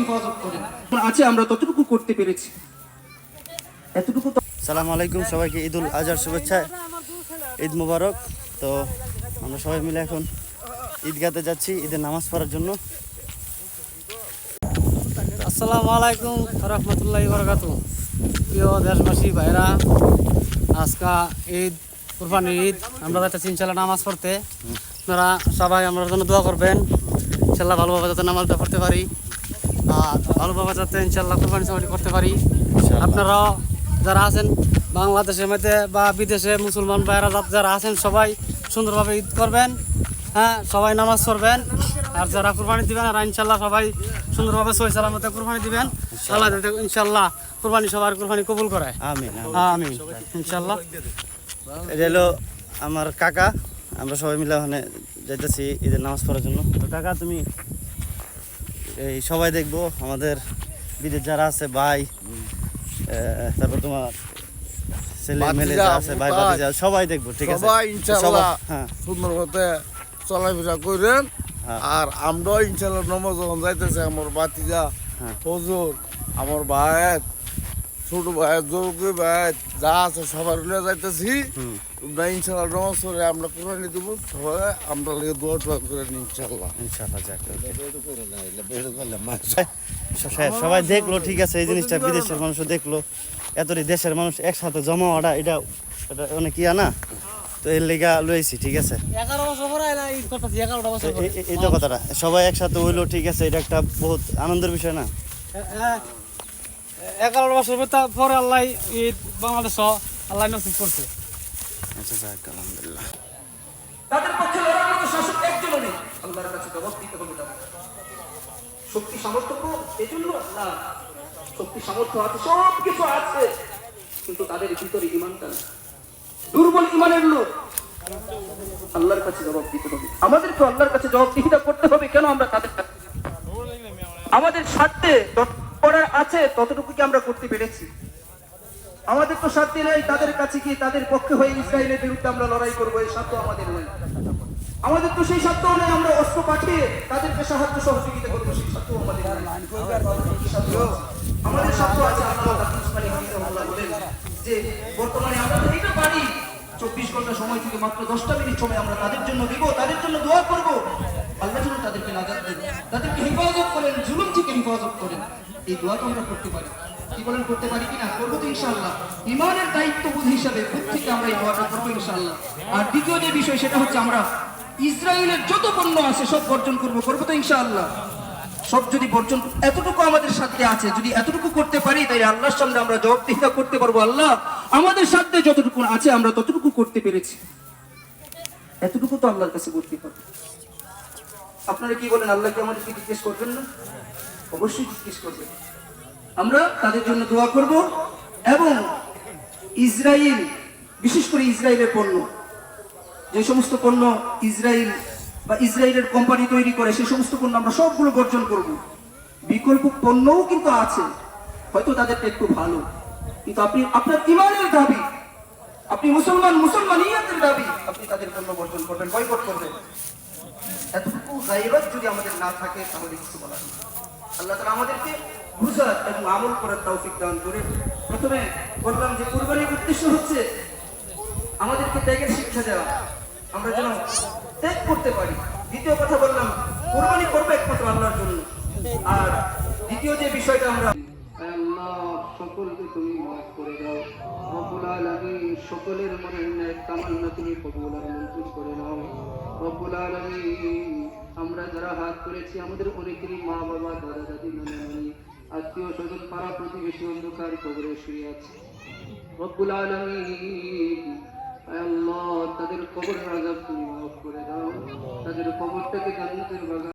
হেফাজত করেন। আছে আমরা ততটুকু করতে পেরেছি, এতটুকু। সালাম আলাইকুম, সবাইকে ঈদুল আজহার শুভেচ্ছা, ঈদ মুবারক। তো আমরা সবাই মিলে এখন ঈদগাতে যাচ্ছি ঈদের নামাজ পড়ার জন্য। আসসালামু আলাইকুম রহমতুল্লাহি বারাকাতুহু। প্রিয় দেশবাসী ভাইরা, আজকা ঈদ, কুরবানির ঈদ। আমরা যাচ্ছি ইনশাল্লাহ নামাজ পড়তে। আপনারা সবাই আমার জন্য দোয়া করবেন, ইনশাল্লাহ ভালোভাবে যাতে নামাজটা পড়তে পারি আর ভালোভাবে যাতে ইনশাল্লাহ কুরবানি সবাই করতে পারি। আপনারাও যারা আছেন বাংলাদেশের মধ্যে বা বিদেশে মুসলমান ভাইরা যারা আছেন সবাই সুন্দরভাবে ঈদ করবেন। হ্যাঁ, সবাই নামাজ পড়বেন। আর যারা কুরবানি দিবেন আর ইনশাল্লাহ সবাই সুন্দরভাবে সহি সালামতে কুরবানি দিবেন। আল্লাহ ইনশাল্লাহ কুরবানি সবার কুরবানি কবুল করে। আমিন আমিন ইনশাল্লাহ। এটা হলো আমার কাকা, আমরা সবাই মিলে ওখানে যাইতেছি ঈদের নামাজ পড়ার জন্য। তো কাকা, তুমি এই সবাই দেখবো আমাদের বিদেশ যারা আছে ভাই, তারপর তোমার ছেলে মেলে যা আছে ভাই ভাতিজা সবাই দেখবো, ঠিক আছে? সবাই ইনশাআল্লাহ হ্যাঁ সুন্দর মতে চলাফেরা করেন। আর আমরা ইনশাআল্লাহ নামাজ যখন যাইতেছে, আমার বাতিজা হুজুর, আমার ভাই, ছোট ভাই, যোগ্য ভাই যা আছে সবার লিয়ে যাইতেছি। তোমরা ইনশাআল্লাহ নামাজ পড়ে আমরা কোরআনি দেব, সবাই আমরা লিয়ে দোয়া টোয়া করেন ইনশাআল্লাহ। সবাই দেখলো, ঠিক আছে? এই জিনিসটা বিদেশের মানুষও দেখলো, এতটি দেশের মানুষ একসাথে জমা হওয়াটা এটা অনেক ইয়া না। তো এর লেগা লইছি, ঠিক আছে? 11 বছর পরে ঈদ করতেছি, 11টা বছর পরে। এই তো কথাটা, সবাই একসাথে হইলো, ঠিক আছে? এটা একটা বহুত আনন্দের বিষয় না? 11 বছর পরে আল্লাহ ঈদ বাংলাদেশ আল্লাহ নসিব করছে। আচ্ছা, যাক আলহামদুলিল্লাহ। তাদের পক্ষে লড়ার মতো শাসক একজনও নেই। আল্লাহর কাছে জবাব দিতে হবে তাদের। শক্তি সামর্থ্য এই জন্য না, শক্তি সামর্থ্য আছে, সব কিছু আছে, কিন্তু তাদের ভিতরে ইমানটা নেই। দুর্বল ইমানের লোক। আল্লাহর কাছে জবাব দিতে হবে, আমাদেরকে আল্লাহর কাছে জবাবদিহিতা করতে হবে। কেন আমরা তাদের কাছে, আমাদের স্বার্থে করার আছে ততটুকু কি আমরা করতে পেরেছি? আমাদের তো স্বার্থে নেই তাদের কাছে কি তাদের পক্ষে হয়ে ইসরায়েলের বিরুদ্ধে আমরা লড়াই করবো, এই স্বার্থ আমাদের নেই। আমাদের তো সেই স্বার্থও নেই আমরা অস্ত্র পাঠিয়ে তাদেরকে সাহায্য সহযোগিতা করবো, সেই স্বার্থ আমাদের নেই। আমাদের স্বার্থ আছে। আল্লাহ বলেন যে বর্তমানে আমরা তো দিতে পারি 24 ঘন্টা সময় থেকে মাত্র 10টা মিনিট সময় আমরা তাদের জন্য দিব, তাদের জন্য দোয়া করব। আল্লাহ যেন তাদেরকে নাজাত দেন, তাদেরকে হেফাজত করেন, জুলুম থেকে হেফাজত করেন। এই দোয়া তো আমরা করতে পারি। কি বলেন, করতে পারি কিনা? করবো তো ইনশাআল্লাহ। ইমানের দায়িত্ববোধ হিসাবে প্রত্যেকে আমরা এই দোয়াটা করবো ইনশাআল্লাহ। আর দ্বিতীয় যে বিষয় সেটা হচ্ছে আমরা ইসরায়েলের যত পণ্য আছে সব বর্জন করবো তো ইনশাআল্লাহ। সব যদি বর্জন, এতটুকু আমাদের সাথে আছে, যদি এতটুকু করতে পারি তাই আল্লাহর সামনে আমরা জবাবদিহিতা করতে পারবো। আল্লাহ আমাদের সাথে যতটুকু আছে আমরা ততটুকু করতে পেরেছি, এতটুকু তো আল্লাহর কাছে করতে হবে। আপনারা কি বলেন, আল্লাহকে আমাদেরকে জিজ্ঞেস করবেন না? অবশ্যই জিজ্ঞেস করবেন। আমরা তাদের জন্য দোয়া করব এবং ইসরায়েল, বিশেষ করে ইসরায়েলের পণ্য, যে সমস্ত পণ্য ইসরায়েল বা ইসরায়েলের কোম্পানি তৈরি করে সেই সমস্ত পণ্য আমরা সবগুলো বর্জন করব। বিকল্প পণ্যও কিন্তু আছে, হয়তো তাদেরটা একটু ভালো, কিন্তু আপনি আপনার ইমানের দাবি, আপনি মুসলমানিয়াতের দাবি, আপনি তাদের পণ্য বর্জন করবেন, বয়কট করবেন। এতটুকু গায়রত যদি আমাদের না থাকে তাহলে কিছু বলার নেই। আল্লাহ তাআলা আমাদেরকে বুঝার এবং আমল করার তৌফিক দান করে। প্রথমে বললাম যে কুরবানির উদ্দেশ্য হচ্ছে আমাদেরকে ত্যাগের শিক্ষা দেওয়া, আমরা যেন ত্যাগ করতে পারি। দ্বিতীয় কথা বললাম কুরবানি করবো একমাত্র আল্লাহর জন্য। আর দ্বিতীয় যে বিষয়টা, আমরা আল্লাহ সকলকে তুমি মাফ করে দাও রব্বুল আলামিন, সকলের মনের নেক তামান্না তুমি কবুল আর মঞ্জুর করে নাও রব্বুল আলামিন। আমরা যারা হাত করেছি আমাদের অনেকেরই মা বাবা, দাদা দাদি, নানা নানি, আত্মীয় স্বজন, পাড়া প্রতিবেশী অন্ধকার কবরে শুয়ে আছে রব্বুল আলামিন। আল্লাহ তাদের কবরের আযাব তুমি মাফ করে দাও, তাদের কবরটাকে জান্নাতের বাগান